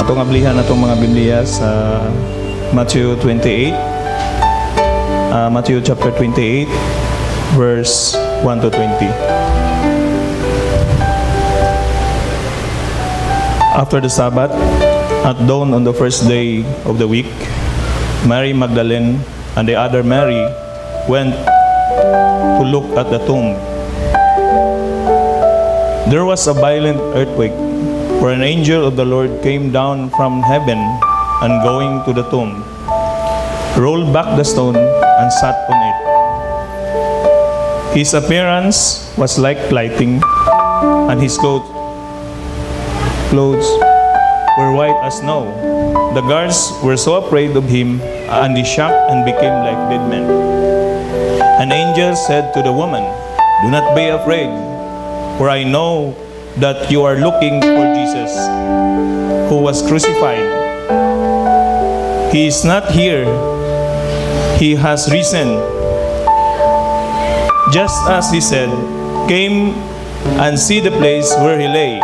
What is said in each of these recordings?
atong ablihan atong mga Biblia sa Matthew 28. Matthew chapter 28, verse 1 to 20. After the Sabbath, at dawn on the first day of the week, Mary Magdalene and the other Mary went to look at the tomb. There was a violent earthquake, for an angel of the Lord came down from heaven, and going to the tomb, rolled back the stone and sat on it. His appearance was like lightning, and his clothes were white as snow. The guards were so afraid of him, and they shocked and became like dead men. An angel said to the woman, "Do not be afraid, for I know that you are looking for Jesus, who was crucified. He is not here. He has risen. Just as he said, came and see the place where he lay.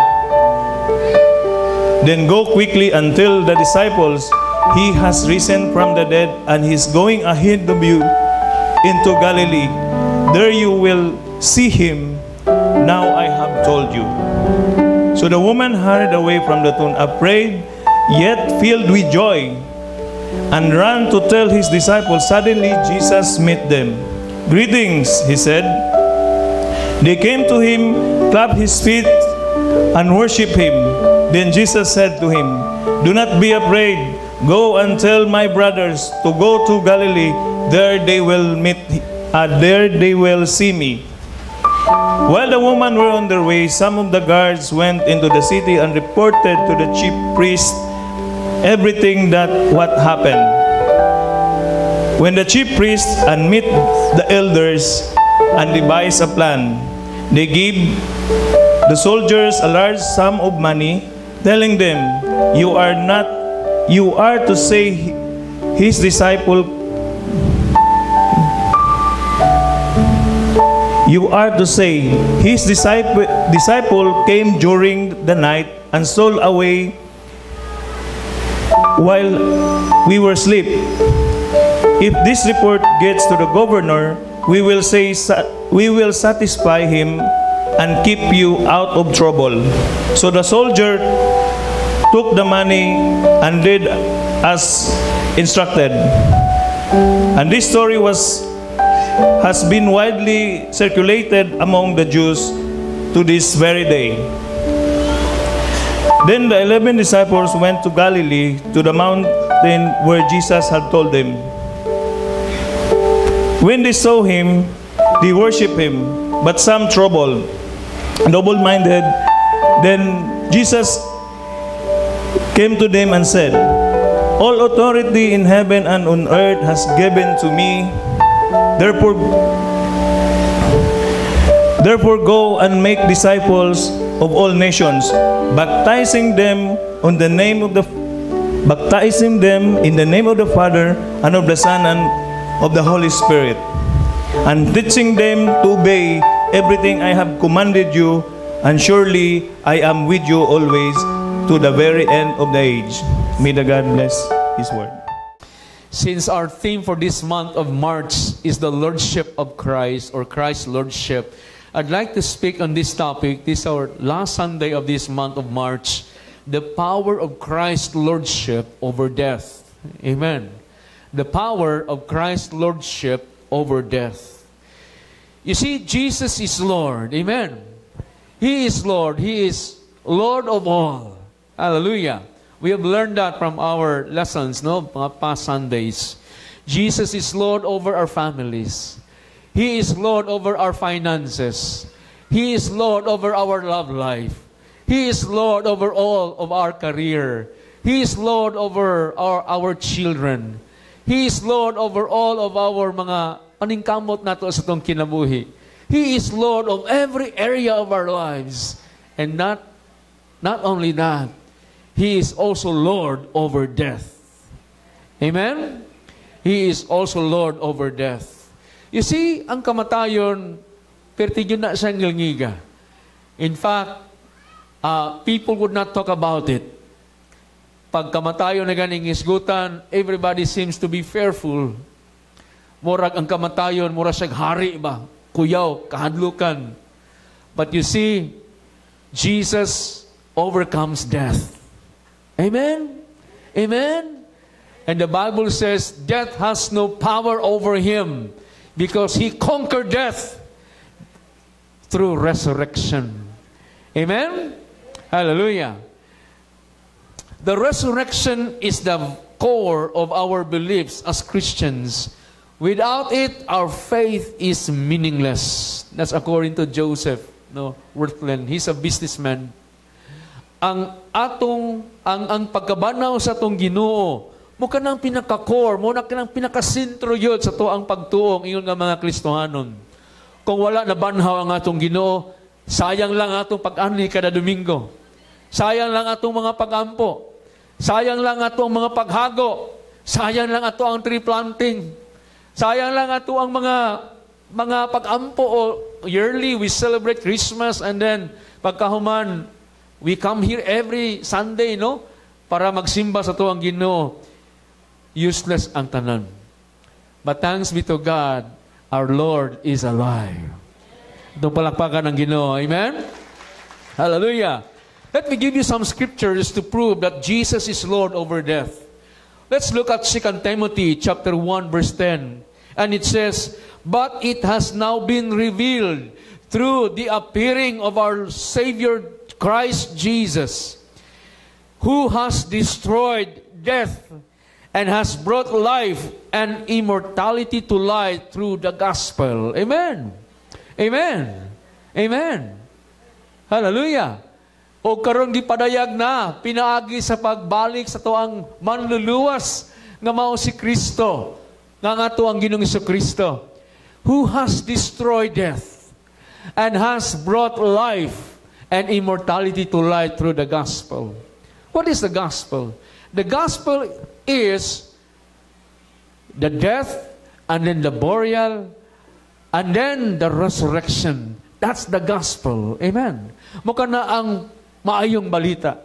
Then go quickly and tell the disciples, he has risen from the dead, and he is going ahead of you into Galilee. There you will see him. Now I have told you." So the woman hurried away from the tomb, afraid, yet filled with joy, and ran to tell his disciples. Suddenly Jesus met them. "Greetings," he said. They came to him, clapped his feet, and worshipped him. Then Jesus said to him, "Do not be afraid. Go and tell my brothers to go to Galilee. There they will see me." While the women were on their way, some of the guards went into the city and reported to the chief priest everything that what happened. When the chief priest and met the elders and devised a plan, they gave the soldiers a large sum of money, telling them, You are to say his disciple came during the night and stole away while we were asleep. If this report gets to the governor, we will satisfy him and keep you out of trouble. So the soldier took the money and did as instructed. And this story has been widely circulated among the Jews to this very day. Then the 11 disciples went to Galilee, to the mountain where Jesus had told them. When they saw him, they worshipped him, but some double-minded. Then Jesus came to them and said, "All authority in heaven and on earth has given to me. Therefore go and make disciples of all nations, baptizing them in the name of the Father and of the Son and of the Holy Spirit, and teaching them to obey everything I have commanded you, and surely I am with you always to the very end of the age." May the God bless His word. Since our theme for this month of March is the Lordship of Christ, or Christ's Lordship, I'd like to speak on this topic. This is our last Sunday of this month of March. The power of Christ's Lordship over death. Amen. The power of Christ's Lordship over death. You see, Jesus is Lord. Amen. He is Lord. He is Lord of all. Hallelujah. We have learned that from our lessons, mga past Sundays. Jesus is Lord over our families. He is Lord over our finances. He is Lord over our love life. He is Lord over all of our career. He is Lord over our children. He is Lord over all of our mga paningkamot nato sa itong kinabuhi. He is Lord of every area of our lives. And not only that, He is also Lord over death. Amen? He is also Lord over death. You see, ang kamatayon, pertigyo na sa ngiga. In fact, people would not talk about it. pagkamatayon na ganing isgutan, everybody seems to be fearful. Murag ang kamatayon, murag siyang hari ba? Kuyaw, kahadlukan. But you see, Jesus overcomes death. Amen? Amen? And the Bible says, death has no power over Him because He conquered death through resurrection. Amen? Hallelujah. The resurrection is the core of our beliefs as Christians. Without it, our faith is meaningless. That's according to Joseph Wirthlin. He's a businessman. Ang pagkabanaw sa atong Ginoo, mo ka nang pinaka-core, mo na ka nang pinaka-sentro yun sa tuang pagtuong iyon nga mga Kristohanon. Kung wala na banhaw ang atong Ginoo, sayang lang atong pag-ani kada Domingo. Sayang lang atong mga pag-ampo. Sayang lang atong mga paghago. Sayang lang ato ang tree planting. Sayang lang ato ang mga pag-ampo o yearly we celebrate Christmas and then pagkahuman we come here every Sunday, no? Para magsimba sa tuang Ginoo. Useless ang tanan. But thanks be to God, our Lord is alive. Itong palakpakan ng Ginoo. Amen? Hallelujah. Let me give you some scriptures to prove that Jesus is Lord over death. Let's look at 2 Timothy chapter 1 verse 10. And it says, "But it has now been revealed through the appearing of our Savior Christ Jesus, who has destroyed death and has brought life and immortality to light through the gospel." Amen. Amen. Amen. Hallelujah. O karon gipadayag na pinaagi sa pagbalik sa tuang manluluwas nga mao si Kristo, nga ato ang Ginoong Kristo, who has destroyed death and has brought life and immortality to light through the gospel. What is the gospel? The gospel is the death and then the burial and then the resurrection. That's the gospel. Amen. Mukha na ang maayong balita.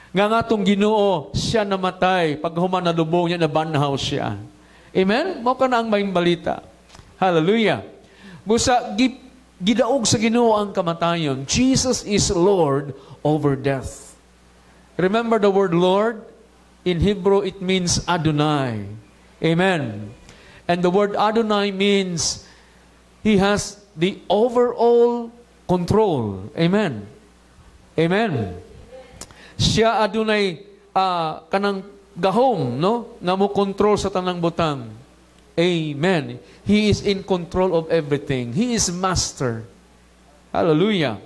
Nga atong Ginoo, siya namatay. Pag human na lubong niya, nabanhaw siya. Amen? Mukha na ang maayong balita. Hallelujah. Busa, gidaog sa Ginoo ang kamatayon. Jesus is Lord over death. Remember the word Lord? In Hebrew, it means Adonai. Amen. And the word Adonai means He has the overall control. Amen. Amen. Siya adunay kanang gahom, no? Nga mo control sa tanang butang. Amen. He is in control of everything. He is master. Hallelujah.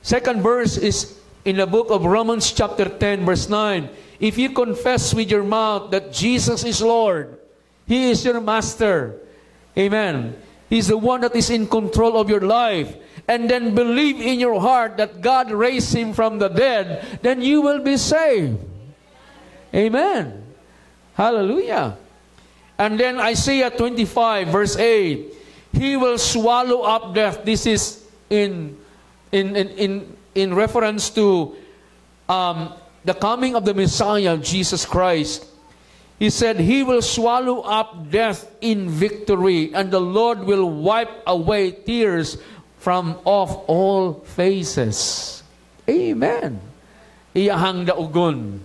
Second verse is in the book of Romans chapter 10 verse 9. If you confess with your mouth that Jesus is Lord, He is your master. Amen. He's the one that is in control of your life. And then believe in your heart that God raised Him from the dead, then you will be saved. Amen. Hallelujah. And then Isaiah 25 verse 8, He will swallow up death. This is in reference to the coming of the Messiah, Jesus Christ. He said, He will swallow up death in victory, and the Lord will wipe away tears from off all faces. Amen. Iyahang daugon.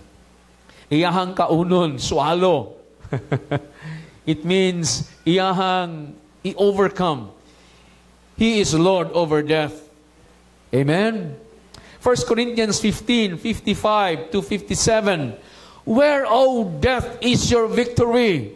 Iyahang kaunon, swallow. It means iyahang i-overcome. He is Lord over death. Amen. 1 Corinthians 15:55 to 57. Where, O death, is your victory?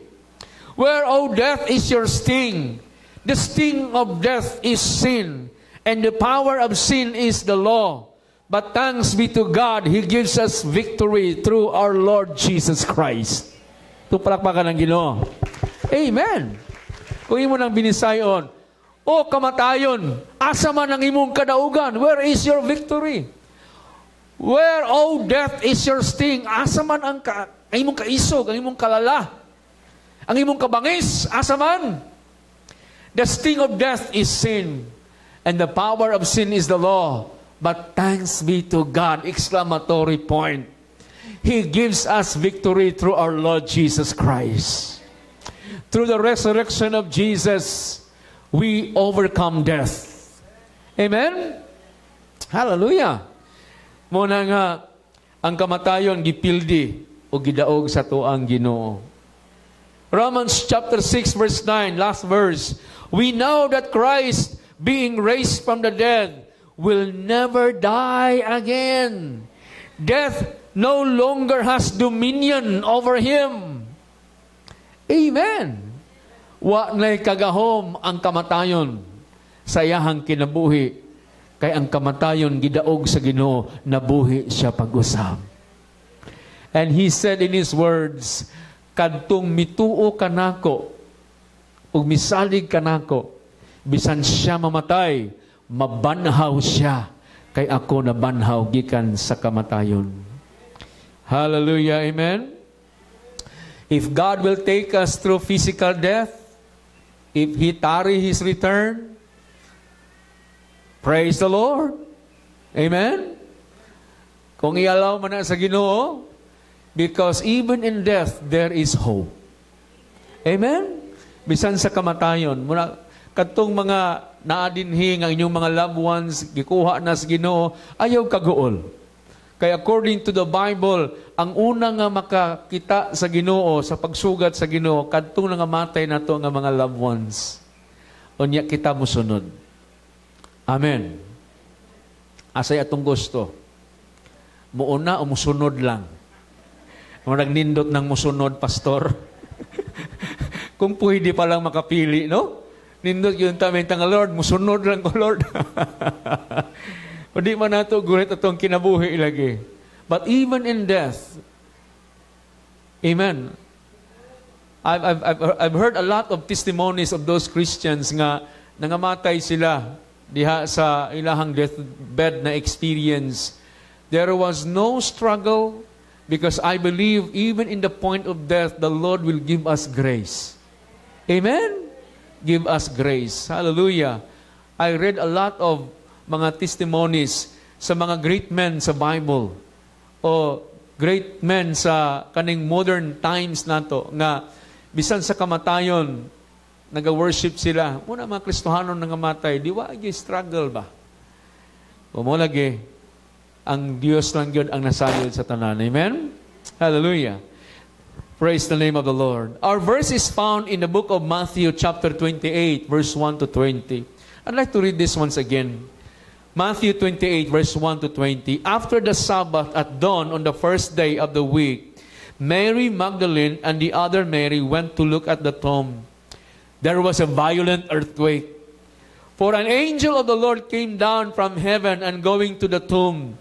Where, O death, is your sting? The sting of death is sin, and the power of sin is the law. But thanks be to God, He gives us victory through our Lord Jesus Christ. Ito palakpakan ng Ginoo. Amen. Kung imo nang binisayon, O kamatayon, asa man ang imong kadaugan? Where is your victory? Where, O death, is your sting? Asa man ang imong kaisog, ang imong kalala, ang imong kabangis, asa man? The sting of death is sin, and the power of sin is the law. But thanks be to God! Exclamatory point. He gives us victory through our Lord Jesus Christ. Through the resurrection of Jesus, we overcome death. Amen? Hallelujah! Muna nga, ang kamatayon gipildi o gidaog sa tuang Ginoo. Romans chapter 6 verse 9, last verse. We know that Christ, being raised from the dead, will never die again. Death no longer has dominion over him. Amen. Wa na'y kagahom ang kamatayon sa iyahang kinabuhi. Kay ang kamatayon gidaog sa Ginoo, nabuhi siya pag-usab. And he said in his words, kadtong mituo kanako ug misalig kanako, bisan siya mamatay, mabanhaw siya kay ako nabanhaw gikan sa kamatayon. Hallelujah, amen. If God will take us through physical death, if He tarry His return, praise the Lord. Amen? Kung ialaw man na sa Ginoo, because even in death, there is hope. Amen? Bisan sa kamatayon, muna, katong mga naadinhi ang inyong mga loved ones, gikuha na sa Ginoo, ayaw kagool. Kaya according to the Bible, ang una nga makakita sa Ginoo, sa pagsugat sa Ginoo, kadtong nga matay na to nga mga loved ones. Unya kita musunod. Amen. Asay atong gusto. Muuna o musunod lang. Nagnindot ng musunod, pastor. Kung pwede pa lang makapili, no? Nindot yung tamin nga, Lord, musunod lang ko, Lord. O di man nato gulit atong kinabuhi ilagi. But even in death, amen. I've heard a lot of testimonies of those Christians nga nangamatay sila diha sa ilahang deathbed na experience. There was no struggle because I believe even in the point of death, the Lord will give us grace. Amen? Give us grace. Hallelujah. I read a lot of mga testimonies sa mga great men sa Bible o great men sa kaning modern times nato nga bisan sa kamatayon naga-worship sila. Muna mga Kristohanon nangamatay, di wa gyud struggle ba? O mo lagi ang Dios lang gyud ang nasayod sa tanan. Amen? Hallelujah. Praise the name of the Lord. Our verse is found in the book of Matthew chapter 28 verse 1 to 20. I'd like to read this once again. Matthew 28 verse 1 to 20. After the Sabbath at dawn on the first day of the week, Mary Magdalene and the other Mary went to look at the tomb. There was a violent earthquake. For an angel of the Lord came down from heaven and going to the tomb,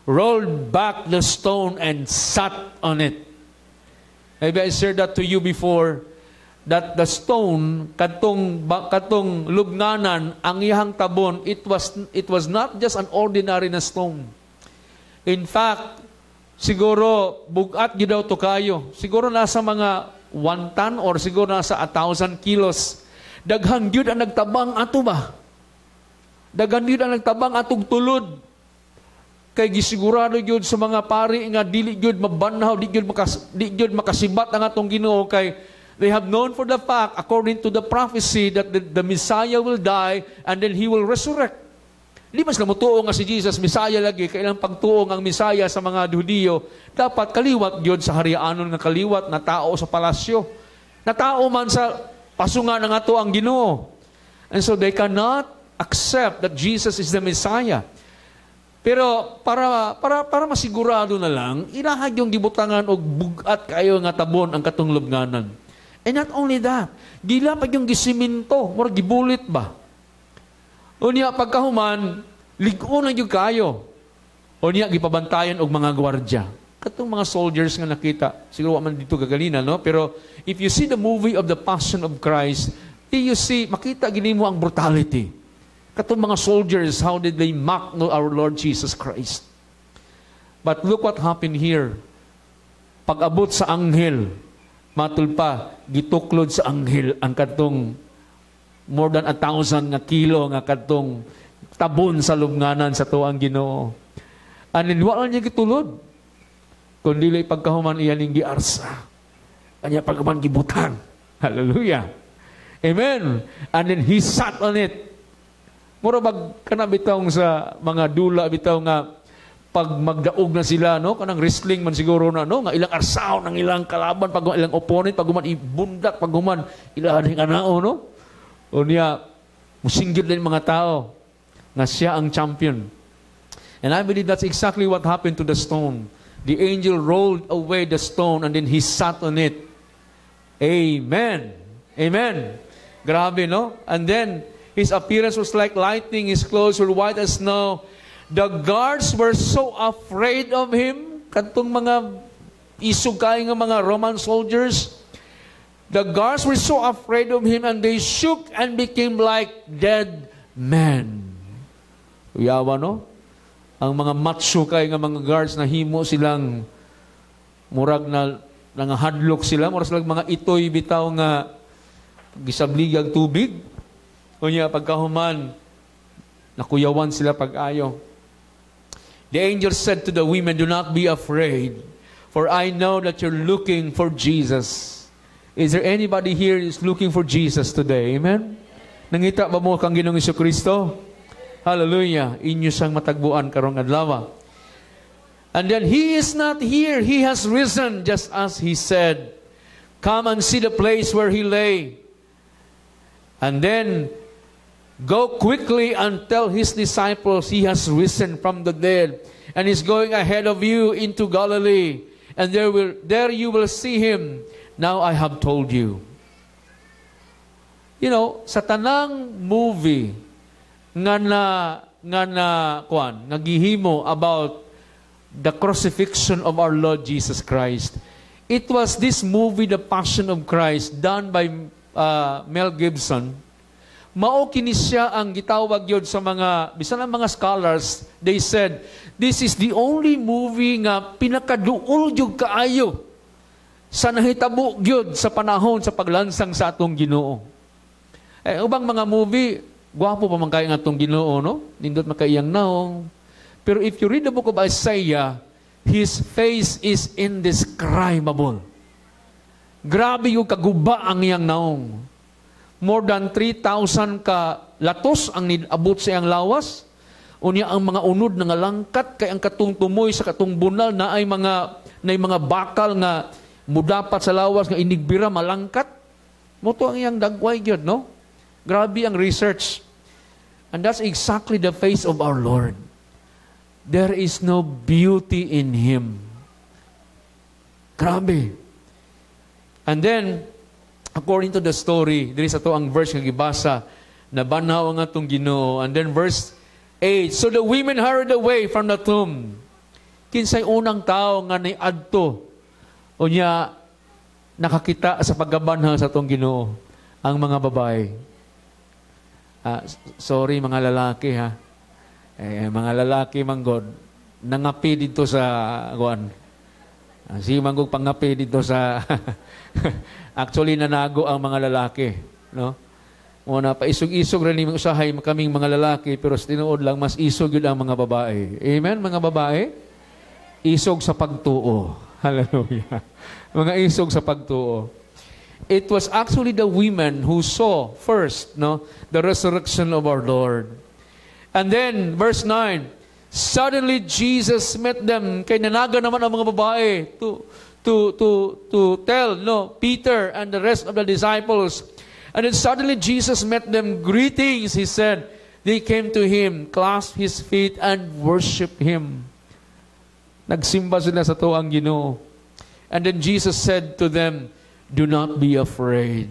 rolled back the stone and sat on it. Maybe I shared that to you before, that the stone, katong lubnganan, ang iyang tabon, it was not just an ordinary na stone. In fact, siguro, bugat gidaw to kayo. Siguro nasa mga 1 ton or siguro nasa 1,000 kilos. Daghang gyud ang nagtabang ato ba? Daghang gyud ang nagtabang atong tulod. Kay gisigurado gyud sa mga pari nga dili gyud mabanhaw, di gyud makasibat ang atong Ginoo kay they have known for the fact, according to the prophecy, that the Messiah will die and then He will resurrect. Di mas namutuo nga si Jesus, Messiah lagi, kailang pagtuo ang Messiah sa mga Judio, dapat kaliwat gyud sa harianon nga kaliwat na tao sa palasyo. Na tao man sa pasunga ng ato ang Ginoo. And so they cannot accept that Jesus is the Messiah. Pero para masigurado na lang, ilahag yung gibutangan og bugat kayo nga tabon ang katong lubnganan. And not only that, gila pag yung gisiminto, mura gibulit ba? Unya pagkahuman, ligon lang yung kayo. Unya gipabantayan og mga gwardya. Katong mga soldiers nga nakita, siguro man dito gagalina, no? Pero if you see the movie of the Passion of Christ, you see, makita gini mo ang brutality. Katong mga soldiers, how did they mock our Lord Jesus Christ? But look what happened here. Pag-abot sa anghel, matulpa, gituklod sa anghel ang katong more than 1,000 nga kilo nga katong tabon sa lubnganan sa tuang Ginoo. And wala niya gitulod. Kung dili pagkahuman iyan ning giarsa. Kanya pagkahuman gibutang. Hallelujah. Amen. And then he sat on it. Mura bag kana bitong sa mga dula bitaw nga pag magdaog na sila, no, kanang wrestling man siguro na, no, nga ilang arsaw ng ilang kalaban, pag ilang opponent, pag human ibundak, pag human ilang anao, no, o niya musinggit din mga tao nga siya ang champion. And I believe that's exactly what happened to the stone. The angel rolled away the stone and then he sat on it. Amen. Amen. Grabe, no? And then his appearance was like lightning, his clothes were white as snow. The guards were so afraid of him. Kantong mga isugay nga mga Roman soldiers. The guards were so afraid of him and they shook and became like dead men. Uyawa, no? Ang mga macho kay nga mga guards na himo silang murag na nangahadlok sila. Murag silang mga itoy bitaw nga gisabligag tubig. Kunya pagkahuman nakuyawan sila pag-ayo. The angel said to the women, "Do not be afraid, for I know that you're looking for Jesus." Is there anybody here who is looking for Jesus today? Amen? Nangita ba mo kang Ginoong Jesucristo? Hallelujah. Inyo sang matagbuan karong adlaw. And then he is not here. He has risen just as he said. Come and see the place where he lay. And then go quickly and tell his disciples he has risen from the dead and is going ahead of you into Galilee. And there you will see him. Now I have told you. You know, sa tanang movie nga gihimo about the crucifixion of our Lord Jesus Christ. It was this movie, The Passion of Christ, done by Mel Gibson. Mao kini siya ang gitawag yun sa mga, bisan ang mga scholars, they said, this is the only movie nga pinakaduol yung kaayo sa nahitabo gyud sa panahon sa paglansang sa atong Ginoo. Ubang mga movie, gwapo pa man kay nga atong Ginoo, no? Nindot makaiyang naong. Pero if you read the book of Isaiah, his face is indescribable. Grabe yung kaguba ang iyang naong. More than 3,000 ka latos ang abot sa iyang lawas. Unya ang mga unod nga langkat kay ang katong tumoy sa katong bunal na ay mga bakal nga mudapat sa lawas nga inigbira malangkat. Moto ang iyang dagway gyud, no? Grabe ang research. And that's exactly the face of our Lord. There is no beauty in him. Grabe. And then according to the story, there is ato ang verse nga gibasa na banaw ang atong Ginoo. And then verse 8, so the women hurried away from the tomb. Kinsay unang tao nga niadto o niya nakakita sa paggabanha sa atong Ginoo? Ang mga babae. Sorry mga lalaki ha. Mga lalaki manggod nangapi dito sa kuan. Si manggog pangapi dito sa actually nanago ang mga lalaki, no? Muna pa isog-isog rin nimong usahay kaming mga lalaki pero sa tinuod lang mas isog yun ang mga babae. Amen mga babae? Isog sa pagtuo. Hallelujah. Mga isog sa pagtuo. It was actually the women who saw first, no, the resurrection of our Lord. And then verse 9, suddenly Jesus met them. Kay nanaga naman ang mga babae to tell, no, Peter and the rest of the disciples. And then suddenly Jesus met them. Greetings, he said. They came to him, clasped his feet, and worshiped him. Nagsimba sila sa tuang Ginoo. And then Jesus said to them, do not be afraid.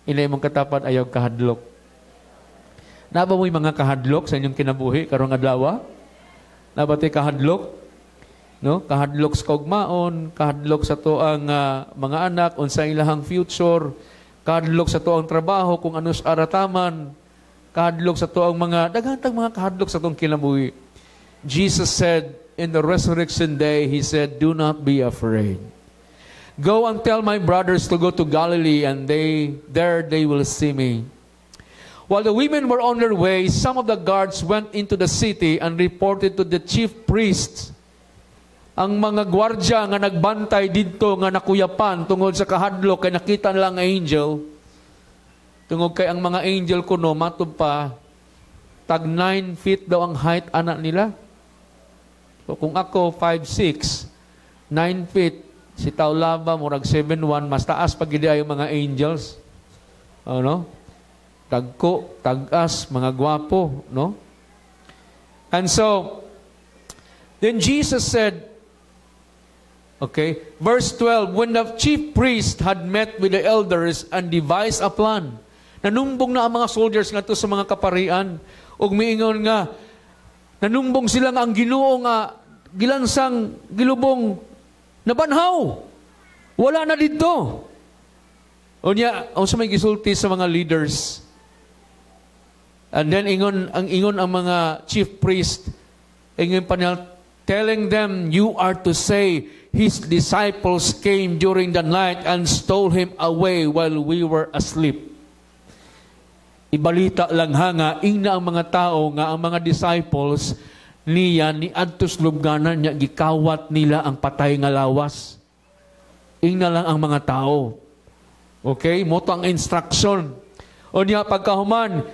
Inay mong katapat ayaw kahadlok. Naba mo'y mga kahadlok sa inyong kinabuhi karong adlaw? Nabati kahadlok? No? Kahadlok sa kaugmaon, kahadlok sa tuang mga anak, unsa ilahang future, kahadlok sa tuang trabaho, kung ano sa arataman, kahadlok sa tuang mga, daghantang mga kahadlok sa tuang kinabuhi. Jesus said, in the resurrection day, he said, do not be afraid. Go and tell my brothers to go to Galilee, and there they will see me. While the women were on their way, some of the guards went into the city and reported to the chief priests. ang mga gwardya nga nagbantay didto nga nakuyapan tungod sa kahadlok kay nakita nila ang angel. Tungod kay ang mga angel kuno matud pa tag 9 feet daw ang height anak nila. So kung ako 5'6", 9 feet, si Taulaba murag 7'1", mas taas pag gid ay mga angels. Ano? Tagko, tagas, mga gwapo, no? And so then Jesus said, okay, verse 12, when the chief priest had met with the elders and devised a plan, nanumbong na ang mga soldiers nga to sa mga kaparian, ug miingon nga, nanumbong sila nga ang Ginoo nga gilansang gilubong nabanhaw. Wala na dito. Unya, ang sa may gisulti sa mga leaders. And then ingon ang mga chief priest, ingon pa niya, telling them, you are to say, his disciples came during the night and stole him away while we were asleep. Ibalita lang ha nga, ingna ang mga tao nga ang mga disciples niya ni adtos lubganan niya, gikawat nila ang patay nga lawas. Ingna lang ang mga tao. Okay? Moto ang instruction. O niya pagkahuman,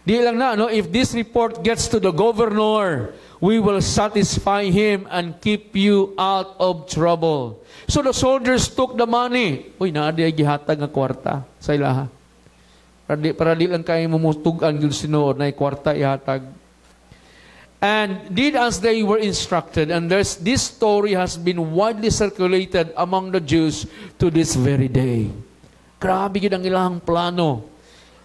di lang na, no? If this report gets to the governor, we will satisfy him and keep you out of trouble. So the soldiers took the money. Uy, naadi ay gihatag nga kwarta sa ilaha. Para di lang kayo mumutugan yung sinuod na kwarta ihatag. And did as they were instructed, and this story has been widely circulated among the Jews to this very day. Grabe gid ang ilang plano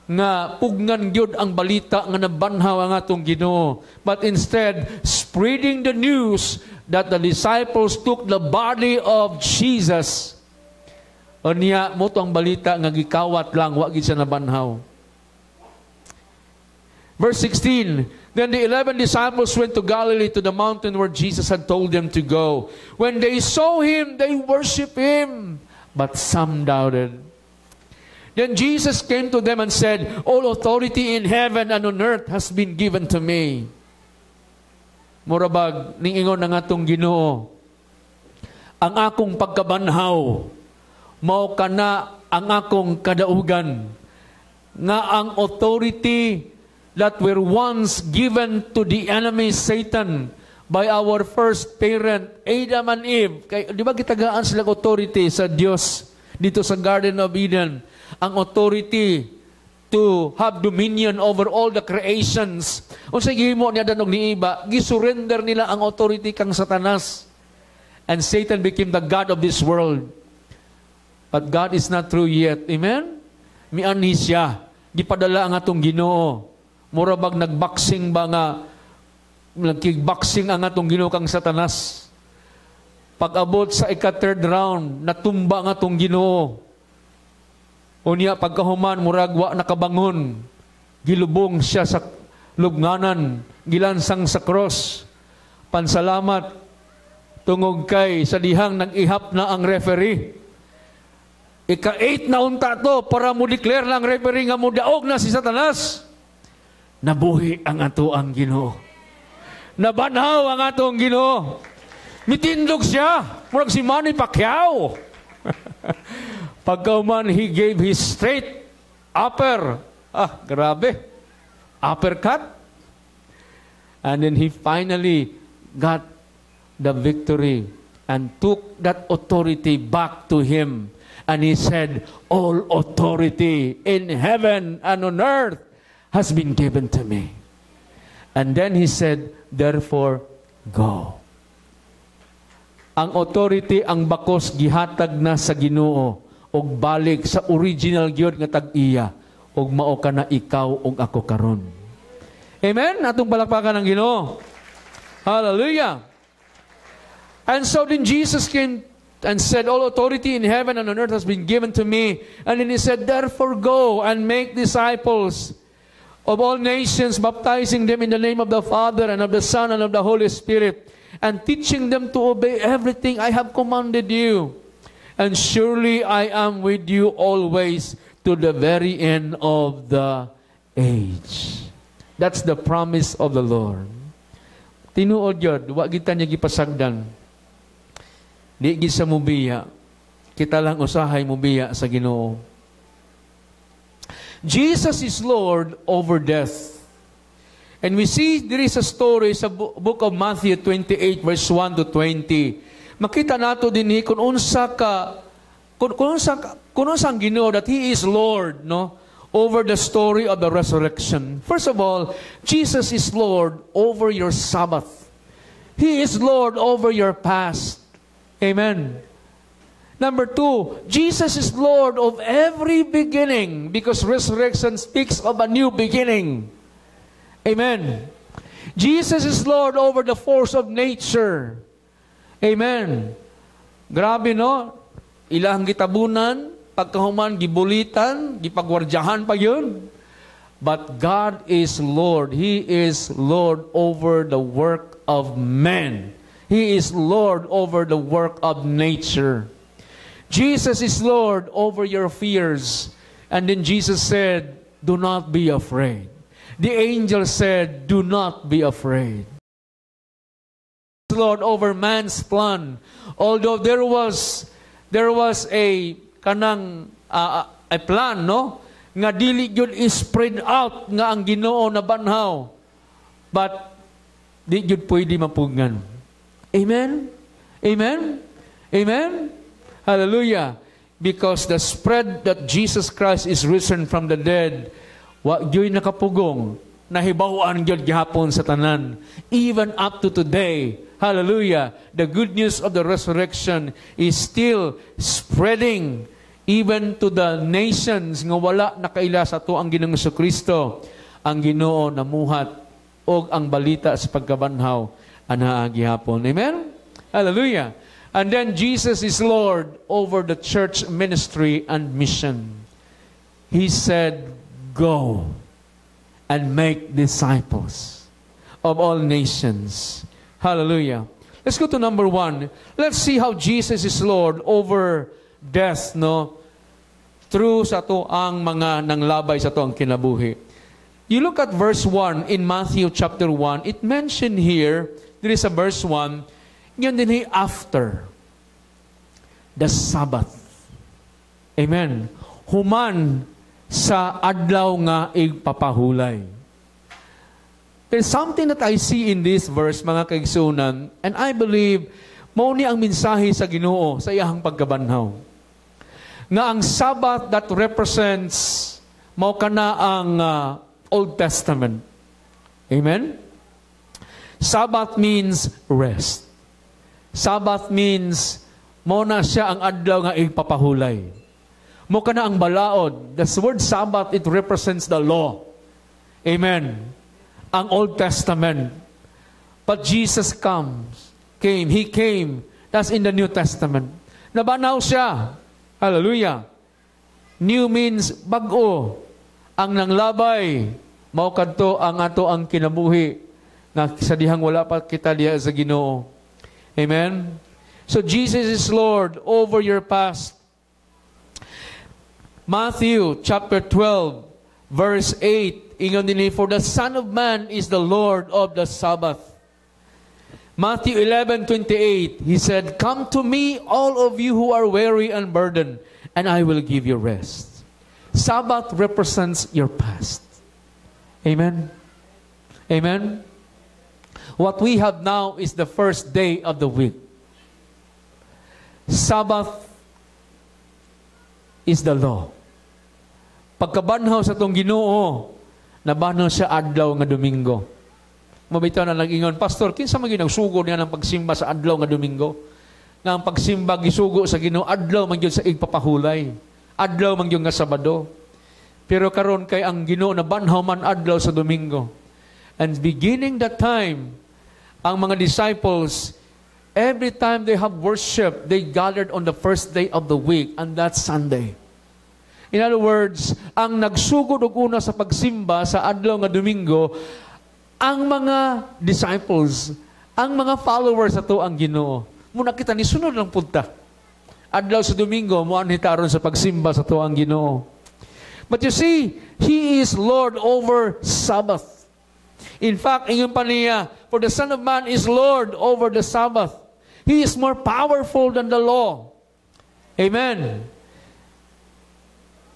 nga pugnan gyud ang balita nga nabanhaw ang atong Ginoo, but instead spreading the news that the disciples took the body of Jesus. O niya mo ang balita nga gikawat lang wa gid siya nabanhaw. Verse 16, then the 11 disciples went to Galilee to the mountain where Jesus had told them to go. When they saw him, they worshiped him, but some doubted. Then Jesus came to them and said, all authority in heaven and on earth has been given to me. Murabag, ningingon ng atong Ginoo, ang akong pagkabanhaw, mao kana ang akong kadaugan, nga ang authority that were once given to the enemy Satan by our first parent, Adam and Eve. Kay, di ba gitagaan sila authority sa Dios dito sa Garden of Eden? Ang authority to have dominion over all the creations. Unsay gihimo niya danog ni iba, gisurrender nila ang authority kang Satanas. And Satan became the god of this world. But God is not through yet. Amen? Mianhi siya. Gipadala ang atong Ginoo. Mura bag nagboxing ba nga, nagkickboxing ang atong Ginoo kang Satanas. Pag-abot sa ika-third round, natumba ang atong Ginoo. Unya pagkahuman murag wa nakabangon, gilubong siya sa lubnganan, gilansang sa cross. Pansalamat tungog kay sa dihang nag-ihap na ang referee. Ika-8 na unta to para mo declare lang referee nga mo daog na si Satanas. Nabuhi ang ato ang Ginoo. Nabanhaw ang atong Ginoo. Mitindog siya, murag si Manny Pacquiao. Pagkauman, he gave his straight upper. Grabe. Uppercut. And then he finally got the victory and took that authority back to him. And he said, all authority in heaven and on earth has been given to me. And then he said, therefore, go. Ang authority, ang bakos, gihatag na sa Ginoo og balik sa original gyud nga tag-iya og mao ka na ikaw og ako karon. Amen? Atong palakpakan ng Ginoo. Hallelujah. And so then Jesus came and said, all authority in heaven and on earth has been given to me. And then he said, therefore go and make disciples of all nations, baptizing them in the name of the Father and of the Son and of the Holy Spirit, and teaching them to obey everything I have commanded you. And surely I am with you always to the very end of the age. That's the promise of the Lord. Tinuod yun, wa kita niya gipasagdan. Di gid sa mubiya. Kita lang usahay mubiya sa Ginoo. Jesus is Lord over death. And we see there is a story sa book of Matthew 28 verse 1 to 20. Makita nato dinhi kung unsa ang Ginoo that He is Lord, no? Over the story of the resurrection. First of all, Jesus is Lord over your Sabbath. He is Lord over your past. Amen. Number 2, Jesus is Lord of every beginning because resurrection speaks of a new beginning. Amen. Jesus is Lord over the force of nature. Amen. Grabe, no? Ilang gitabunan, pagkahuman, gibulitan, gipagwardyahan pa yun. But God is Lord. He is Lord over the work of man. He is Lord over the work of nature. Jesus is Lord over your fears. And then Jesus said, do not be afraid. The angel said, do not be afraid. Lord over man's plan. Although there was a kanang a plan, no? Nga dili gyud spread out nga ang Ginoo na banhaw. But di gyud pwede mapugngan. Amen? Amen? Amen? Hallelujah. Because the spread that Jesus Christ is risen from the dead, wa gyud nakapugong, nahibaw-an gyud gihapon sa tanan. Even up to today. Hallelujah. The good news of the resurrection is still spreading even to the nations nga wala nakaila sa to ang Ginoong Jesucristo. Ang Ginoo namuhat og ang balita sa pagkabanhaw ana gihapon. Amen? Hallelujah. And then Jesus is Lord over the church ministry and mission. He said, go and make disciples of all nations. Hallelujah. Let's go to number 1. Let's see how Jesus is Lord over death, no? Through sa to ang mga nanglabay sa to ang kinabuhi. You look at verse 1 in Matthew chapter 1. It mentioned here, there is a verse 1, yun din after the Sabbath. Amen. Human sa adlaw nga igpapahulay. There's something that I see in this verse, mga kaigsunan, and I believe mao ni ang mensahe sa Ginoo sa iyang pagkabanhaw. Nga ang Sabbath that represents mao kana ang Old Testament. Amen? Sabbath means rest. Sabbath means mao na siya ang adlaw nga igpapahulay. Mao kana ang balaod. The word Sabbath, it represents the law. Amen. Ang Old Testament. But Jesus came. He came. That's in the New Testament. Nabanaw siya. Hallelujah. New means bag-o. Ang nanglabay, mao kadto ang ato ang kinabuhi nga sa dihang wala pa kita diha sa Ginoo. Amen. So Jesus is Lord over your past. Matthew chapter 12 verse 8, ingon dinhi, for the Son of Man is the Lord of the Sabbath. Matthew 11:28, He said, come to me, all of you who are weary and burdened, and I will give you rest. Sabbath represents your past. Amen? Amen? What we have now is the first day of the week. Sabbath is the law. Pagkabanhaw sa tong Ginoo, nabanhaw siya adlaw nga Domingo. Mabitaw na nag-ingon, Pastor, kinsa man ginagsugo niya ng pagsimba sa adlaw nga Domingo? Nga ang pagsimba gisugo sa Ginoo, adlaw man gyud sa igpapahulay. Adlaw man gyud nga Sabado. Pero karon kay ang Ginoo na banhaw man adlaw sa Domingo. And beginning that time, ang mga disciples, every time they have worship, they gathered on the first day of the week, and that's Sunday. In other words, ang nagsugod og una sa pagsimba sa adlaw nga Domingo, ang mga disciples, ang mga followers ato ang Ginoo. Muna kita ni sunod lang punta. Adlaw sa Domingo, mo anhitaron sa pagsimba sa to ang Ginoo. But you see, He is Lord over Sabbath. In fact, ingon pa niya, For the Son of Man is Lord over the Sabbath. He is more powerful than the law. Amen.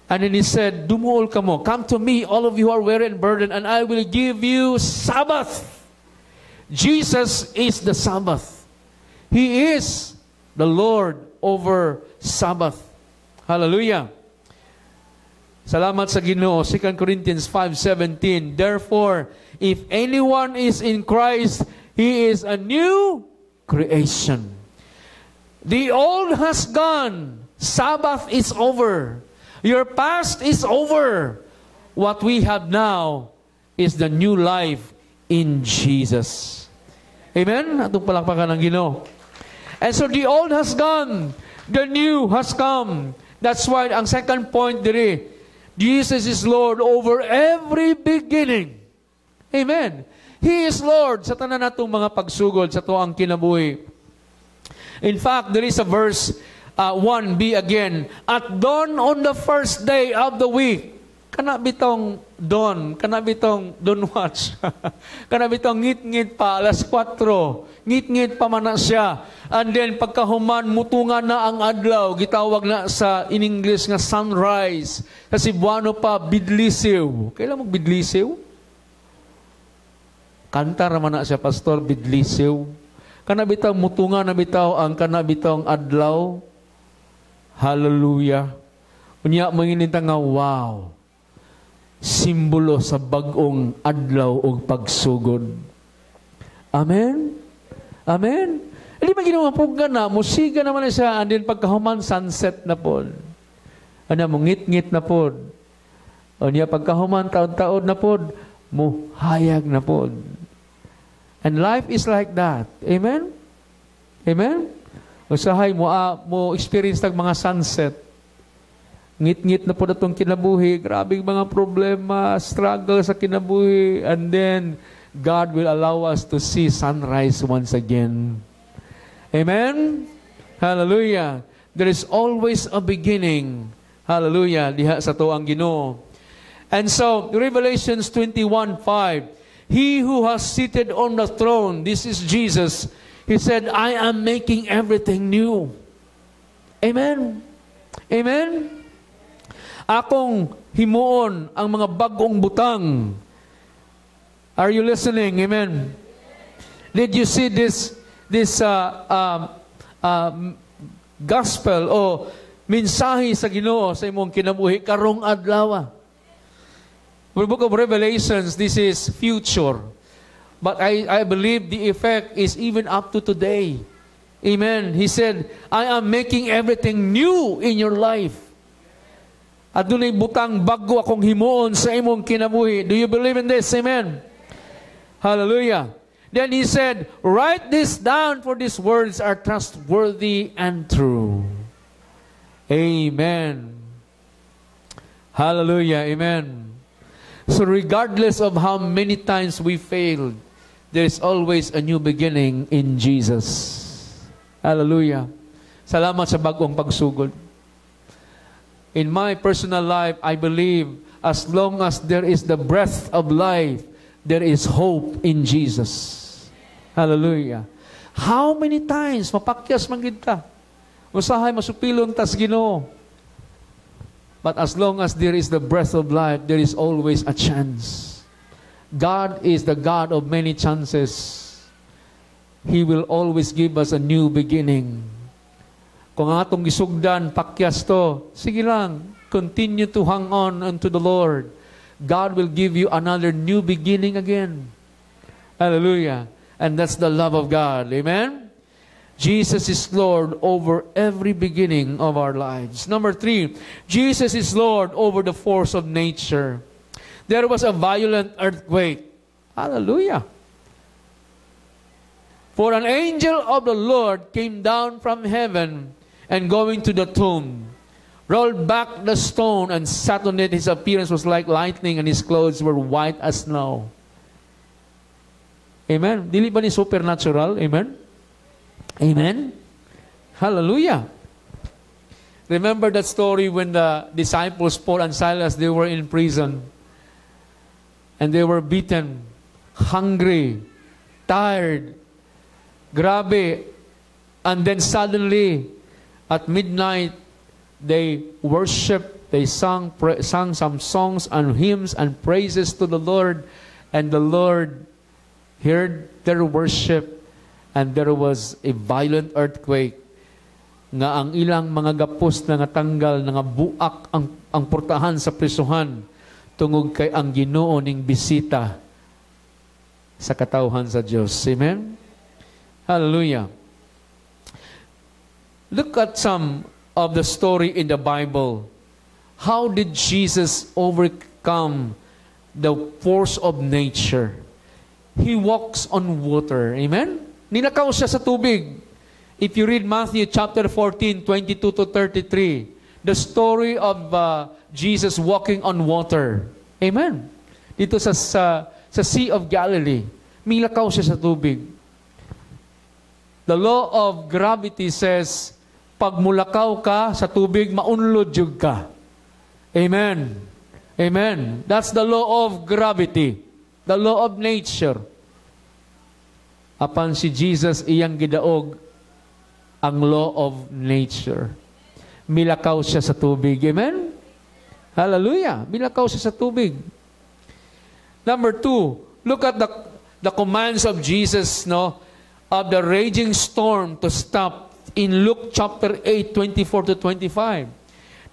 And then he said, Dumuol kamo, come to me, all of you who are weary and burdened, and I will give you Sabbath. Jesus is the Sabbath. He is the Lord over Sabbath. Hallelujah. Salamat sa Ginoo. 2 Corinthians 5:17. Therefore, if anyone is in Christ, he is a new creation. The old has gone. Sabbath is over. Your past is over. What we have now is the new life in Jesus. Amen? Atong palakpakan ng Ginoo. And so the old has gone. The new has come. That's why ang second point diri, Jesus is Lord over every beginning. Amen. He is Lord sa tanan natong mga pagsugod sa tuang kinabuhi. In fact, there is a verse 1b again. At dawn on the first day of the week, kana bitong dawn, kana bitong dawn watch, kana bitong ngit-ngit pa, alas 4, ngit-ngit pa man na siya. And then pagkahuman, mutungan na ang adlaw, gitawag na sa in English nga sunrise. Sa Cebuano pa, bidlisiw. Kailan mo bidlisiw? Kanta naman na siya, Pastor, bidlisiw. Kana bitong mutungan na bitaw ang kana bitong adlaw. Hallelujah. Unya manginita nga, wow. Simbolo sa bagong adlaw o pagsugod. Amen? Amen? Hindi ba ginawa po na, musiga naman na siya, and then pagkahuman, sunset na po. Ano, mungit-ngit na po. O niya, pagkahuman, taon-taon na po, muhayag na po. And life is like that. Amen? Amen? Usahay mo experience ng mga sunset. Ngit-ngit na po na itong kinabuhi. Grabing mga problema, struggle sa kinabuhi. And then, God will allow us to see sunrise once again. Amen? Hallelujah. There is always a beginning. Hallelujah. Diha sa tuang Ginoo. And so, Revelations 21:5, He who has seated on the throne, this is Jesus, He said, I am making everything new. Amen? Amen? Akong himuon ang mga bagong butang. Are you listening? Amen? Did you see this gospel o mensahe sa Ginoo sa imong kinabuhi karong adlaw? For the book of Revelations, this is future. But I believe the effect is even up to today. Amen. He said, I am making everything new in your life. At dunay butang bago akong himuon sa imong kinabuhi. Do you believe in this? Amen. Hallelujah. Then he said, write this down, for these words are trustworthy and true. Amen. Hallelujah. Amen. So regardless of how many times we failed, there is always a new beginning in Jesus. Hallelujah. Salamat sa bagong pagsugod. In my personal life, I believe as long as there is the breath of life, there is hope in Jesus. Hallelujah. How many times mapakyas man gid ka? Usahay masupilon tas Ginoo. But as long as there is the breath of life, there is always a chance. God is the God of many chances. He will always give us a new beginning. Kung ang atong gisugdan, pakyas to, sige lang, continue to hang on unto the Lord. God will give you another new beginning again. Hallelujah. And that's the love of God. Amen? Jesus is Lord over every beginning of our lives. Number 3, Jesus is Lord over the force of nature. There was a violent earthquake. Hallelujah. For an angel of the Lord came down from heaven and going to the tomb, rolled back the stone and sat on it. His appearance was like lightning and his clothes were white as snow. Amen? Dili ba ni supernatural? Amen? Amen? Hallelujah. Remember that story when the disciples, Paul and Silas, they were in prison and they were beaten, hungry, tired. Grabe. And then suddenly, at midnight, they worshiped, they sang some songs and hymns and praises to the Lord. And the Lord heard their worship, and there was a violent earthquake. Nga ang ilang mga gapos na natanggal, nga buak ang portahan sa prisuhan, tungod kay ang Ginoo ning bisita sa katawhan sa Dios. Amen? Hallelujah. Look at some of the story in the Bible. How did Jesus overcome the force of nature? He walks on water. Amen? Ninakaw siya sa tubig. If you read Matthew chapter 14, 22 to 33, the story of Jesus walking on water. Amen? Dito sa Sea of Galilee, milakaw siya sa tubig. The law of gravity says, pag mulakaw ka sa tubig, maunlod yun ka. Amen. Amen. That's the law of gravity. The law of nature. Apan si Jesus iyang gidaog ang law of nature. Milakaw siya sa tubig. Amen? Hallelujah. Milakaw siya sa tubig. Number 2, look at the commands of Jesus, no, of the raging storm to stop in Luke chapter 8, 24 to 25.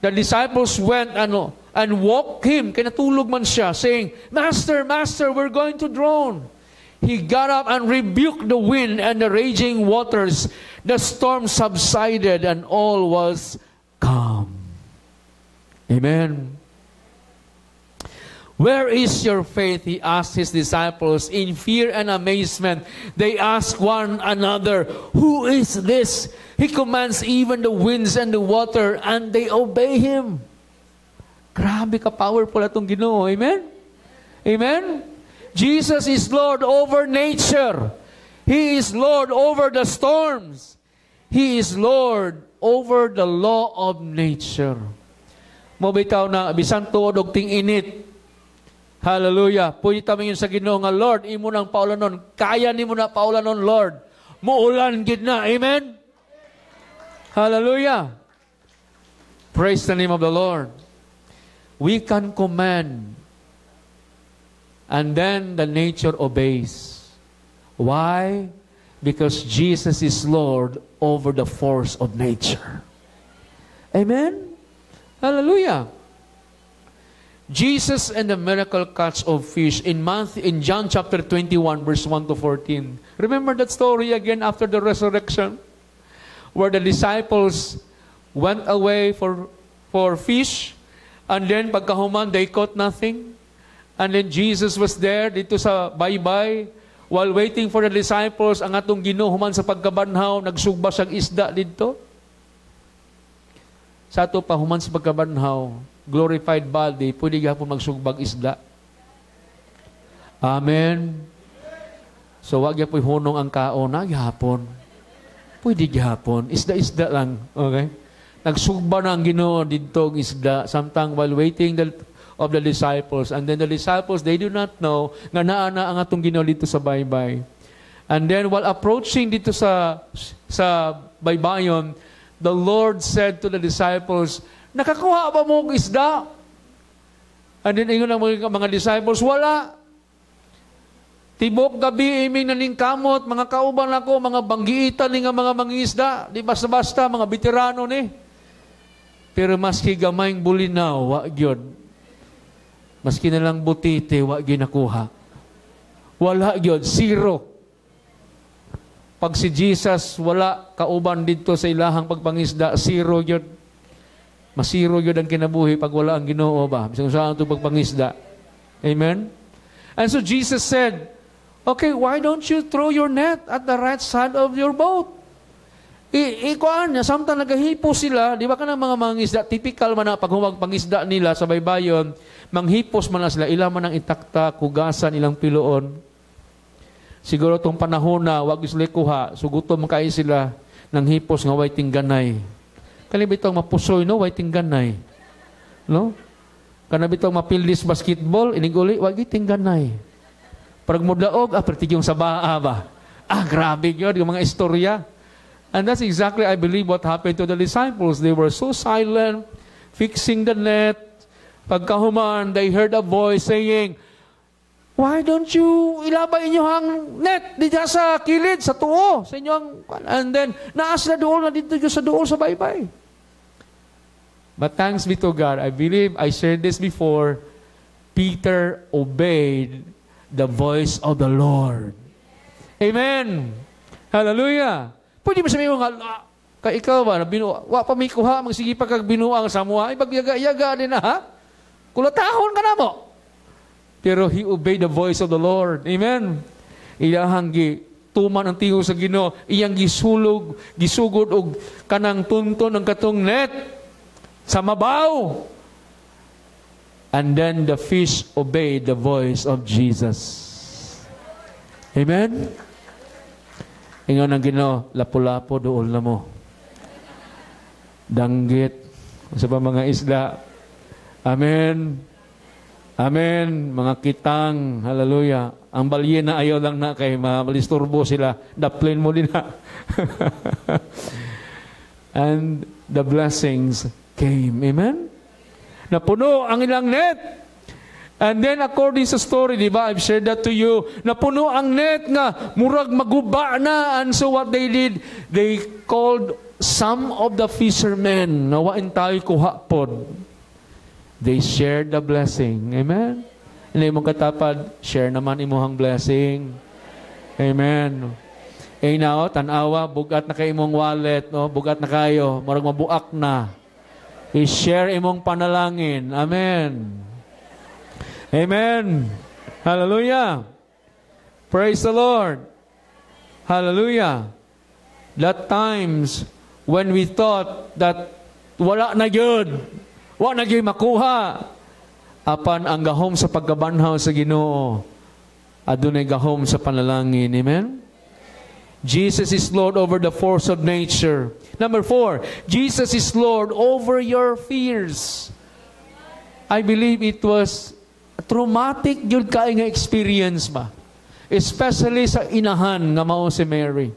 The disciples went and woke him, kinatulog man siya, saying, Master, Master, we're going to drown. He got up and rebuked the wind and the raging waters. The storm subsided and all was calm. Amen. Where is your faith? He asked his disciples. In fear and amazement, they asked one another, Who is this? He commands even the winds and the water, and they obey him. Grabe ka powerful atong Ginoo. Amen? Amen? Jesus is Lord over nature. He is Lord over the storms. He is Lord over the law of nature. Mobitaw na, bisan tuod og ting-init. Hallelujah. Pwede tamingin sa Ginoo nga, Lord, imo nang paulanon. Kaya nimo na paulanon, Lord. Muulan gid na. Amen? Hallelujah. Praise the name of the Lord. We can command, and then the nature obeys. Why? Because Jesus is Lord over the force of nature. Amen? Hallelujah. Jesus and the miracle catch of fish in John chapter 21, verse 1 to 14. Remember that story again after the resurrection, where the disciples went away for fish, and then pagkahuman, they caught nothing. And then Jesus was there dito sa baybay, while waiting for the disciples, ang atong Ginoo human sa pagkabanhaw, nagsugba siyang isda dito. Sa ato pa human sa pagkabanhaw, glorified body, pwede gihapon magsugbag isda. Amen. So wag gyapon hunong ang kaon na gihapon. Pwede gihapon, isda-isda lang, okay? Nagsugba na ang Ginoo dito ang isda, samtang while waiting of the disciples. And then the disciples, they do not know nga naa na ang atong Ginoo dito sa baybay. And then while approaching dito sa baybayon, the Lord said to the disciples, nakakuha ba mo og isda? And then ingon ang mga disciples, wala. Tibok gabi iming naningkamot, mga kauban ako, mga banggiitan ni nga mga mangisda, di basta-basta, mga veterano ni. Pero maski gamayng bulinaw, wa gyud. Maski na lang butite, wa ginakuha. Wala gyud, zero. Pag si Jesus wala kauban dito sa ilahang pagpangisda, zero gyud. Masiro gyud ang kinabuhi pag wala ang Ginoo ba? Bisag saan ito pagpangisda. Amen? And so Jesus said, okay, why don't you throw your net at the right side of your boat? Ikuan niya, samtang nagahipo sila, di ba ka ng mga mangisda, typical man na pag humagpangisda nila sa baybayon, manghipos man na sila, ilang man ang itakta, kugasan, ilang piloon. Siguro itong panahon na, wag sila kuha, sugutom makay sila ng hipos nga way tingganay. Kanabitong mapusoy, no, way tingganay. No? Kanabitong mapildis basketball, iniguli, wag tingganay. Parang mudlaog, pertigyong sa baa ba? Grabe yun, yung mga istorya. And that's exactly, I believe, what happened to the disciples. They were so silent, fixing the net. Pagkahuman, they heard a voice saying, why don't you ilabay inyong net dito sa kilid, sa tuo, sa inyong, and then, naas na doon, na dito sa doon, sa baybay. But thanks be to God, I believe, I shared this before, Peter obeyed the voice of the Lord. Amen. Hallelujah. Pwede mo sabihin mo, kay ikaw ba, wa pa may kuha, magsige pa kag binuang sa mua, ay bagyaga-yaga din na, ha? Kulatahon ka na mo. Pero he obeyed the voice of the Lord. Amen. Ilahang tuman ang tingog sa Ginoo, iyang gisugod og kanang tunton ng katong net sa mabaw. And then the fish obeyed the voice of Jesus. Amen. Ingon ang Ginoo, lapu-lapo dool na mo. Danggit sa mga isda. Amen. Amen. Mga kitang. Hallelujah. Ang balyena ayaw lang na kay malisturbo sila. Daplin mo din na. And the blessings came. Amen? Napuno ang ilang net. And then according sa story, di ba? I've shared that to you. Napuno ang net nga. Murag maguba na. And so what they did, they called some of the fishermen. Nawain tayo kuhapon. They shared the blessing. Amen? Hindi mong katapad, share naman imuhang blessing. Amen. Now, tanawa, bugat na kayo imong wallet, no? Bugat na kayo, marag mabuak na. I-share imong panalangin. Amen. Amen. Hallelujah. Praise the Lord. Hallelujah. That times when we thought that wala na yun, wala na yun makuha, apan ang gahom sa pagkabanhaw sa Ginoo, adunay gahom sa panalangin. Amen? Jesus is Lord over the force of nature. Number 4, Jesus is Lord over your fears. I believe it was traumatic yun kayo nga experience ba? Especially sa inahan nga mao si Mary.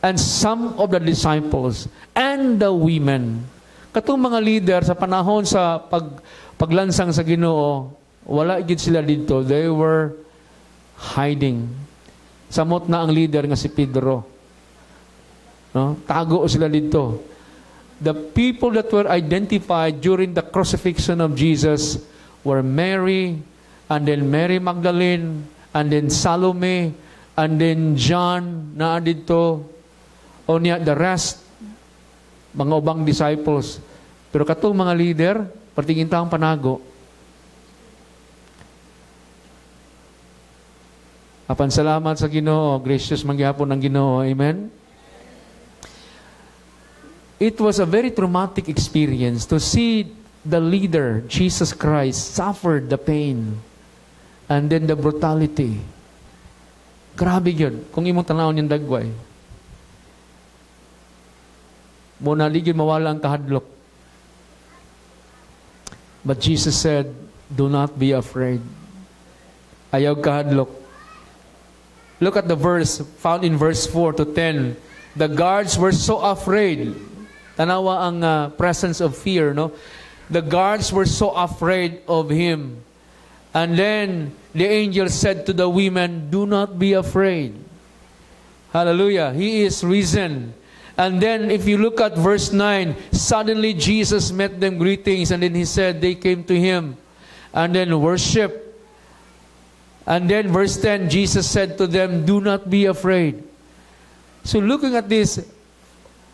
And some of the disciples and the women. Katong mga leader sa panahon sa paglansang sa Ginoo, wala gid sila dito. They were hiding. Samot na ang leader nga si Pedro. No? Tago sila dito. The people that were identified during the crucifixion of Jesus were Mary, and then Mary Magdalene, and then Salome, and then John na dito. O niya, the rest, mga ubang disciples. Pero katong mga leader, partingin taong panago. Apan salamat sa Ginoo, gracious mangyapon ng Ginoo. Amen? It was a very traumatic experience to see the leader, Jesus Christ, suffered the pain and then the brutality. Grabe yun. Kung imong tanawon yung dagway. Muna ligid mawala ang kahadlok. But Jesus said, do not be afraid. Ayaw kahadlok. Look at the verse found in verse 4 to 10. The guards were so afraid. Tanawa ang presence of fear, no? The guards were so afraid of him. And then the angel said to the women, do not be afraid. Hallelujah. He is risen. And then if you look at verse 9, suddenly Jesus met them greetings, and then he said they came to him and then worship. And then verse 10, Jesus said to them, do not be afraid. So looking at these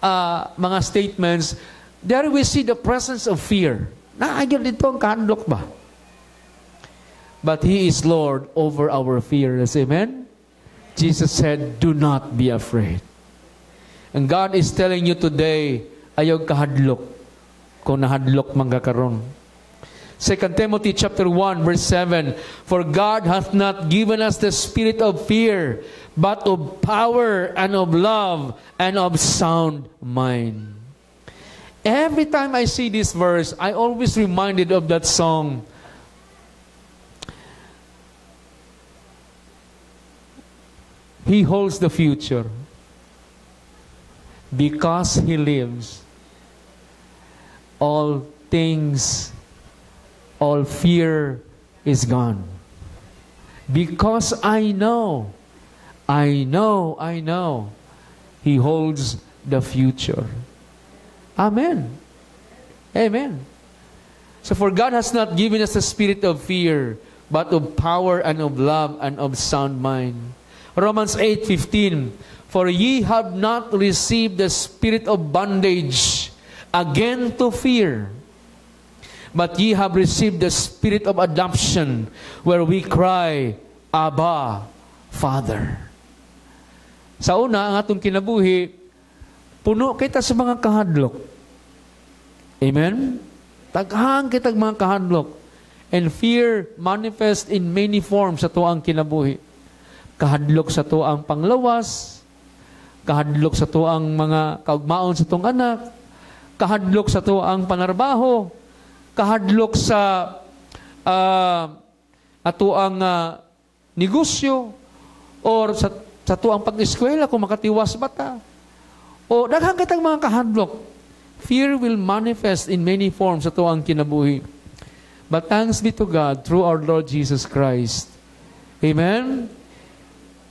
mga statements, there we see the presence of fear. Naagyan dito ang kahadlok ba? But He is Lord over our fears. Amen? Jesus said, do not be afraid. And God is telling you today, ayaw kahadlok kung nahadlok manggakaroon. 2 Timothy chapter 1 verse 7, for God hath not given us the spirit of fear, but of power and of love and of sound mind. Every time I see this verse, I always reminded of that song. He holds the future. Because He lives, all things, all fear is gone. Because I know, He holds the future. Amen. Amen. So for God has not given us a spirit of fear, but of power and of love and of sound mind. Romans 8:15, for ye have not received the spirit of bondage again to fear, but ye have received the spirit of adoption, where we cry, Abba, Father. Sa una, ang atong kinabuhi, puno kita sa mga kahadlok. Amen? Taghang kitag mga kahadlok. And fear manifest in many forms sa tuang kinabuhi. Kahadlok sa tuang panglawas, kahadlok sa tuang mga kaugmaon sa tuang anak, kahadlok sa tuang panarbaho, kahadlok sa atuang negosyo, or sa tuang pag-eskwela kung makatiwas bata. O daghang kitang mga kahadlok. Fear will manifest in many forms sa tuang kinabuhi. But thanks be to God through our Lord Jesus Christ. Amen?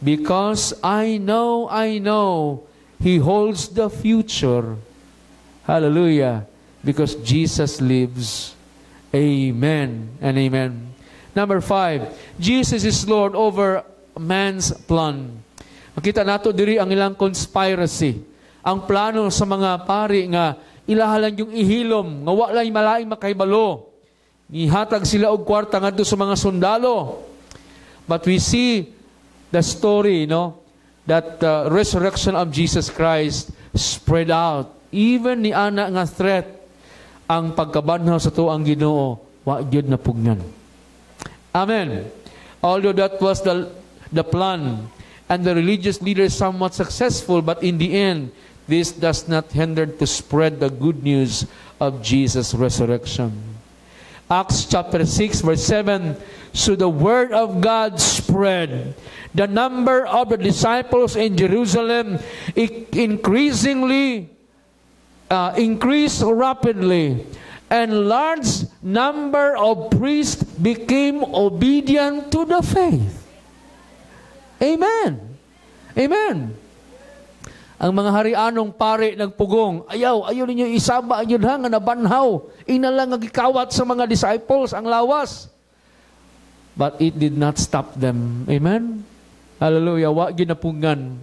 Because I know He holds the future. Hallelujah. Because Jesus lives. Amen and amen. Number 5, Jesus is Lord over man's plan. Makita nato diri ang ilang conspiracy. Ang plano sa mga pari nga ilahalan yung ihilom, nga walay malaing makaibalo. Ihatag sila og kwarta ngadto sa mga sundalo. But we see the story, that the resurrection of Jesus Christ spread out. Even ni ana nga threat, ang pagkabanhaw sa tuang Ginoo, wa gyud napugnan. Amen. Although that was the plan, and the religious leaders somewhat successful, but in the end, this does not hinder to spread the good news of Jesus' resurrection. Acts chapter 6 verse 7, so the word of God spread. The number of the disciples in Jerusalem increased rapidly, and large number of priests became obedient to the faith. Amen. Amen. Ang mga harianong pare nagpugong, ayaw ninyo isaba yun nga nabanhaw. Inalang nagikawat sa mga disciples ang lawas. But it did not stop them. Amen? Hallelujah. Wa ginapungan.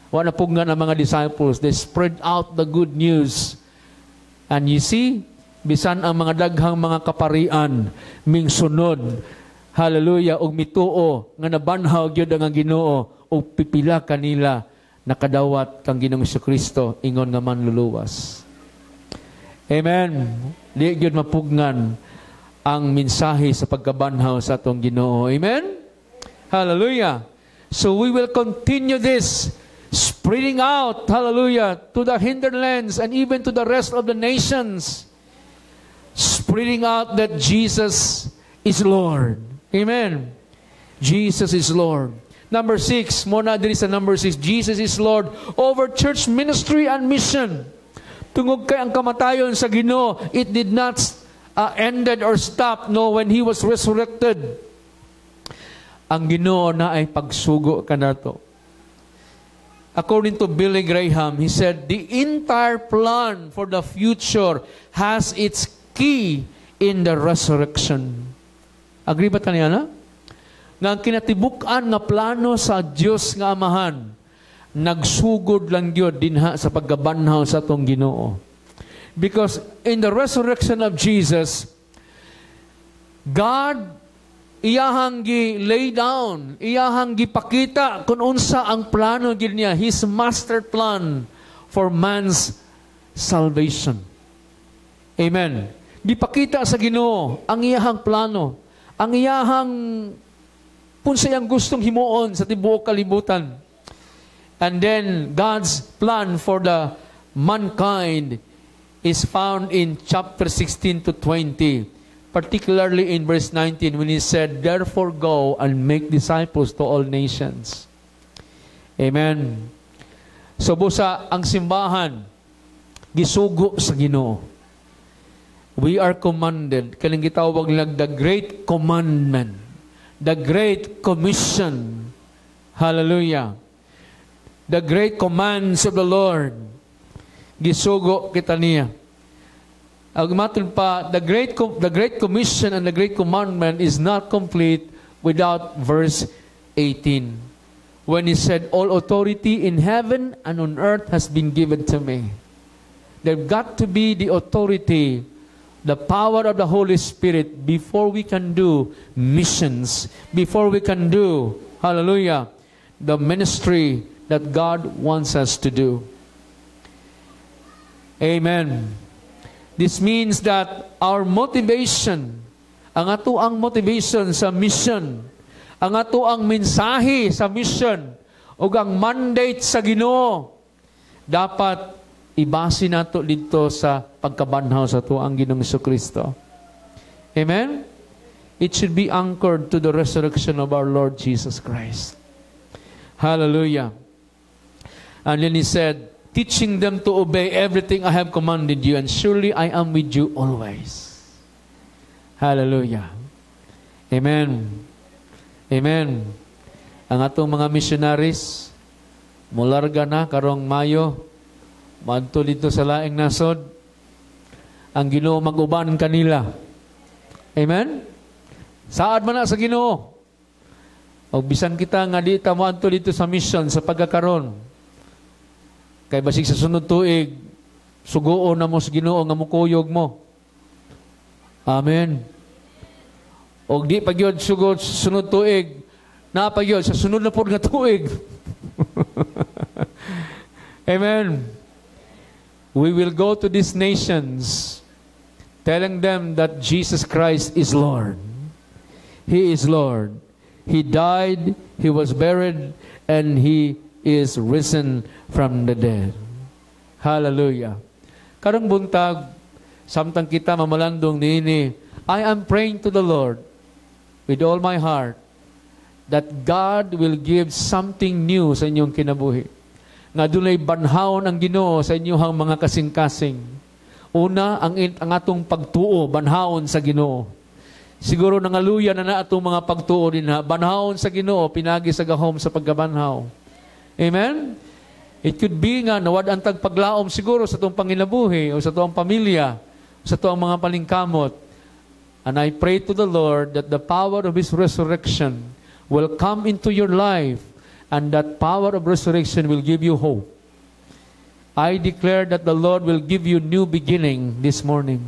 Wa napungan ang mga disciples. They spread out the good news. And you see, bisan ang mga daghang mga kaparian, ming sunod. Hallelujah. Og mituo, nga nabanhaw gyud ang Ginoo, og pipila kanila, nakadawat kang Ginoong Jesucristo ingon nga manluluwas. Amen. Di gyud mapugnan ang mensahe sa pagkabanhaw sa atong Ginoo. Amen. Hallelujah. So we will continue this spreading out, hallelujah, to the hinterlands and even to the rest of the nations. Spreading out that Jesus is Lord. Amen. Jesus is Lord. Number 6, muna diri sa number 6, Jesus is Lord over church ministry and mission. Tungod kay ang kamatayon sa Ginoo, it did not ended or stopped when He was resurrected. Ang Ginoo na ay pagsugo kanato. According to Billy Graham, he said, the entire plan for the future has its key in the resurrection. Agree ba taniya na? Nga kinatibukan nga plano sa Dios nga Amahan, nagsugod lang gyud dinha sa paggabanhaw sa atong Ginoo. Because in the resurrection of Jesus, God iyahang gi-lay down, iyahang gipakita kung unsa ang plano gid niya, His master plan for man's salvation. Amen. Gipakita sa Ginoo ang iyahang plano, ang iyahang punsay ang gustong himuon sa tibuok kalibutan. And then God's plan for the mankind is found in chapter 16 to 20. Particularly in verse 19 when He said, therefore go and make disciples to all nations. Amen. So busa ang simbahan gisugo sa Ginoo. We are commanded, kaning gitawag lang the Great Commandment, the Great Commission. Hallelujah. The great commands of the Lord. Gisugo kita niya. Ang matun pa, the Great Commission and the Great Commandment is not complete without verse 18. When He said, all authority in heaven and on earth has been given to me. There's got to be the authority, the power of the Holy Spirit before we can do missions, before we can do, hallelujah, the ministry that God wants us to do. Amen. This means that our motivation, ang atoang motivation sa mission, ang atoang mensahe sa mission, o ang mandate sa Ginoo, dapat ibase nato dito sa pagkabanhaw sa atoang Ginoong Jesucristo. Amen? It should be anchored to the resurrection of our Lord Jesus Christ. Hallelujah. And then He said, teaching them to obey everything I have commanded you, and surely I am with you always. Hallelujah. Amen. Amen. Ang atong mga missionaries, mularga na karong Mayo, madto dito sa laing nasod, ang Ginoo mag-uban kanila. Amen? Saad man na sa Ginoo. O bisan kita nga di ta moadto dito sa mission sa pagkakaron. Kay basig sa sunod tuig, suguon na mo sa Ginoo nga mukuyog mo. Amen. O di pagyod sugod sunod tuig, na pagyod sa sunod na pod nga tuig. Amen. We will go to these nations telling them that Jesus Christ is Lord. He is Lord. He died, He was buried, and He is risen from the dead. Hallelujah. Karong buntag, samtang kita mamalandong niini, I am praying to the Lord with all my heart that God will give something new sa inyong kinabuhi. Nga dunay banhawon ang Ginoo sa inyong mga kasing-kasing. Una, ang atong pagtuo, banhawon sa Ginoo. Siguro nangaluya na atong mga pagtuo din ha. Banhawon sa Ginoo, pinagi sa gahom sa pagkabanhaw. Amen? It could be nga nawad ang tagpaglaom siguro sa itong panginabuhi o sa itong pamilya, sa itong mga palingkamot. And I pray to the Lord that the power of His resurrection will come into your life, and that power of resurrection will give you hope. I declare that the Lord will give you new beginning this morning.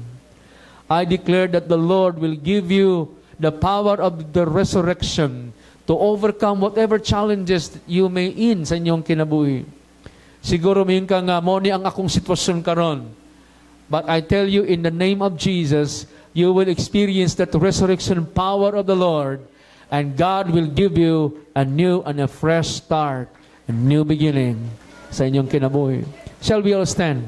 I declare that the Lord will give you the power of the resurrection to overcome whatever challenges you may in sa inyong kinabuhi. Siguro mayon ka nga, mo ni ang akong sitwasyon karon. But I tell you, in the name of Jesus, you will experience that resurrection power of the Lord, and God will give you a new and a fresh start, a new beginning sa inyong kinabuhi. Shall we all stand?